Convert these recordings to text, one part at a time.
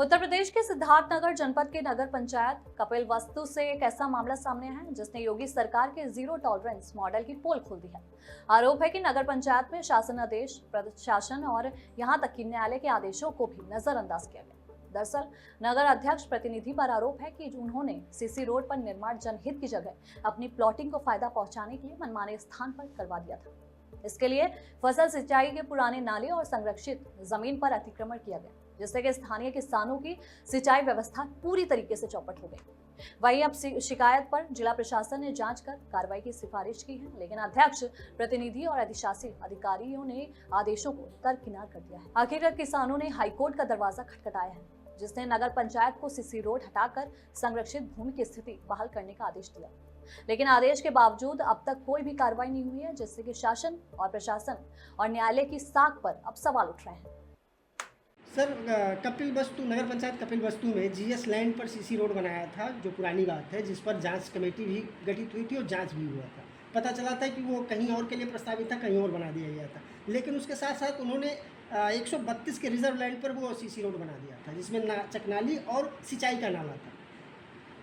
उत्तर प्रदेश के सिद्धार्थनगर जनपद के नगर पंचायत कपिल वस्तु से एक ऐसा मामला सामने है जिसने योगी सरकार के जीरो टॉलरेंस मॉडल की पोल खोल दी है। आरोप है कि नगर पंचायत में शासन आदेश, प्रशासन और यहां तक कि न्यायालय के आदेशों को भी नजरअंदाज किया गया। दरअसल नगर अध्यक्ष प्रतिनिधि पर आरोप है कि उन्होंने सीसी रोड पर निर्माण जनहित की जगह अपनी प्लॉटिंग को फायदा पहुंचाने के लिए मनमाने स्थान पर करवा दिया था। इसके लिए फसल सिंचाई के पुराने नाले और संरक्षित जमीन पर अतिक्रमण किया गया, जिससे कि स्थानीय किसानों की सिंचाई व्यवस्था पूरी तरीके से चौपट हो गई। वहीं अब शिकायत पर जिला प्रशासन ने जांच कर कार्रवाई की सिफारिश की है, लेकिन अध्यक्ष, प्रतिनिधि और अधिशासी अधिकारियों ने आदेशों को दरकिनार कर दिया है। आखिरकार किसानों ने हाईकोर्ट का दरवाजा खटखटाया है, जिसने नगर पंचायत को सीसी रोड हटाकर संरक्षित भूमि की स्थिति बहाल करने का आदेश दिया। लेकिन आदेश के बावजूद अब तक कोई भी कार्रवाई नहीं हुई है, जिससे कि शासन और प्रशासन और न्यायालय की साख पर अब सवाल उठ रहे हैं। सर, कपिल वस्तु नगर पंचायत कपिल वस्तु में जीएस लैंड पर सीसी रोड बनाया था, जो पुरानी बात है, जिस पर जांच कमेटी भी गठित हुई थी और जांच भी हुआ था। पता चला था कि वो कहीं और के लिए प्रस्तावित था, कहीं और बना दिया गया था। लेकिन उसके साथ साथ उन्होंने 132 के रिजर्व लैंड पर वो सीसी रोड बना दिया था, जिसमें चकनाली और सिंचाई का नाला था।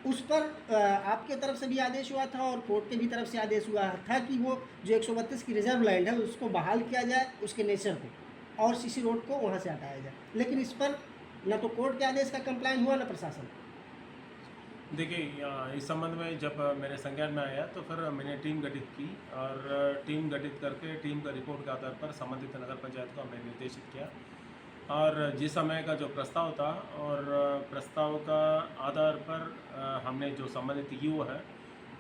उस पर आपके तरफ से भी आदेश हुआ था और कोर्ट के भी तरफ से आदेश हुआ था कि वो जो 132 की रिजर्व लैंड है उसको बहाल किया जाए, उसके नेचर को, और सीसी रोड को वहाँ से हटाया जाए। लेकिन इस पर न तो कोर्ट के आदेश का कंप्लाइन हुआ, न प्रशासन। देखिए, इस संबंध में जब मेरे संज्ञान में आया तो फिर मैंने टीम गठित की और टीम गठित करके टीम का रिपोर्ट के आधार पर संबंधित नगर पंचायत को हमने निर्देशित किया और जिस समय का जो प्रस्ताव था और प्रस्ताव का आधार पर हमने जो संबंधित ईओ है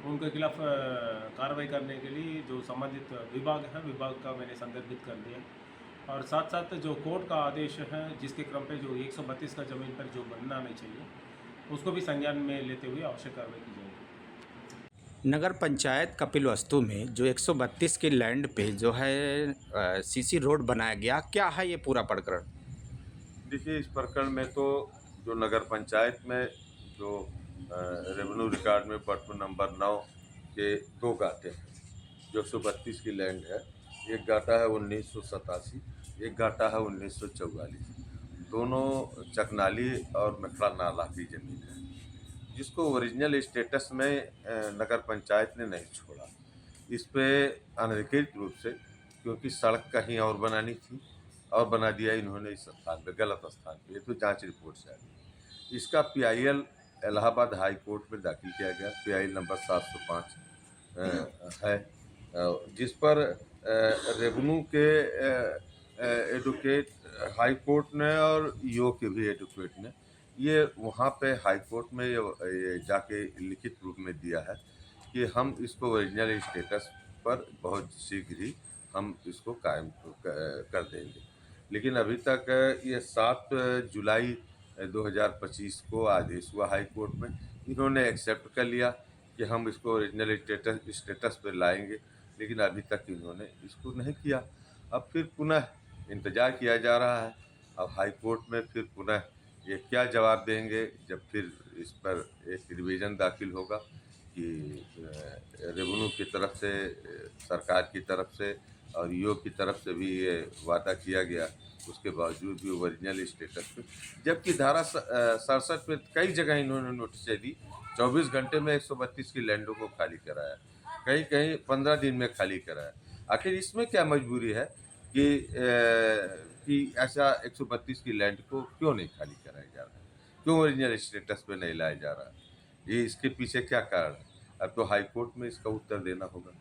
उनके खिलाफ कार्रवाई करने के लिए जो संबंधित विभाग है, विभाग का मैंने संदर्भित कर दिया और साथ साथ जो कोर्ट का आदेश है जिसके क्रम पे जो 132 का ज़मीन पर जो बनना नहीं चाहिए उसको भी संज्ञान में लेते हुए आवश्यक कार्रवाई की जाएगी। नगर पंचायत कपिल वस्तु में जो 132 की लैंड पे जो है सीसी रोड बनाया गया, क्या है ये पूरा प्रकरण? देखिए, इस प्रकरण में तो जो नगर पंचायत में जो रेवेन्यू रिकॉर्ड में पट्ट नंबर 9 के 2 गाटे हैं, जो 132 की लैंड है। एक गाटा है 1987, एक गाटा है 1944। दोनों चकनाली और मेखला नाला की ज़मीन है, जिसको ओरिजिनल स्टेटस में नगर पंचायत ने नहीं छोड़ा। इस पे अनधिकृत रूप से, क्योंकि सड़क कहीं और बनानी थी और बना दिया इन्होंने इस स्थान पे, गलत स्थान पे। ये तो जांच रिपोर्ट से आ गई। इसका पीआईएल इलाहाबाद हाई कोर्ट में दाखिल किया गया, पीआईएल नंबर 705 है, जिस पर रेवेन्यू के एडवोकेट हाई कोर्ट ने और ईओ के भी एडवोकेट ने ये वहाँ पे हाई कोर्ट में ये जाके लिखित रूप में दिया है कि हम इसको ओरिजिनल स्टेटस पर बहुत शीघ्र ही हम इसको कायम कर देंगे। लेकिन अभी तक ये 7 जुलाई 2025 को आदेश हुआ हाई कोर्ट में, इन्होंने एक्सेप्ट कर लिया कि हम इसको ओरिजिनल स्टेटस पर लाएंगे, लेकिन अभी तक इन्होंने इसको नहीं किया। अब फिर पुनः इंतज़ार किया जा रहा है। अब हाई कोर्ट में फिर पुनः ये क्या जवाब देंगे, जब फिर इस पर एक रिवीजन दाखिल होगा कि रेवेन्यू की तरफ से, सरकार की तरफ से और ईओ की तरफ से भी ये वादा किया गया, उसके बावजूद भी ओरिजिनल स्टेटस पे, जबकि धारा 67 में कई जगह इन्होंने नोटिस दी, 24 घंटे में 132 की लैंडों को खाली कराया, कहीं कहीं 15 दिन में खाली कराया। आखिर इसमें क्या मजबूरी है कि ऐसा 132 की लैंड को क्यों नहीं खाली कराया जा रहा है, क्यों ओरिजिनल स्टेटस पे नहीं लाया जा रहा है? ये इसके पीछे क्या कारण है? अब तो हाई कोर्ट में इसका उत्तर देना होगा।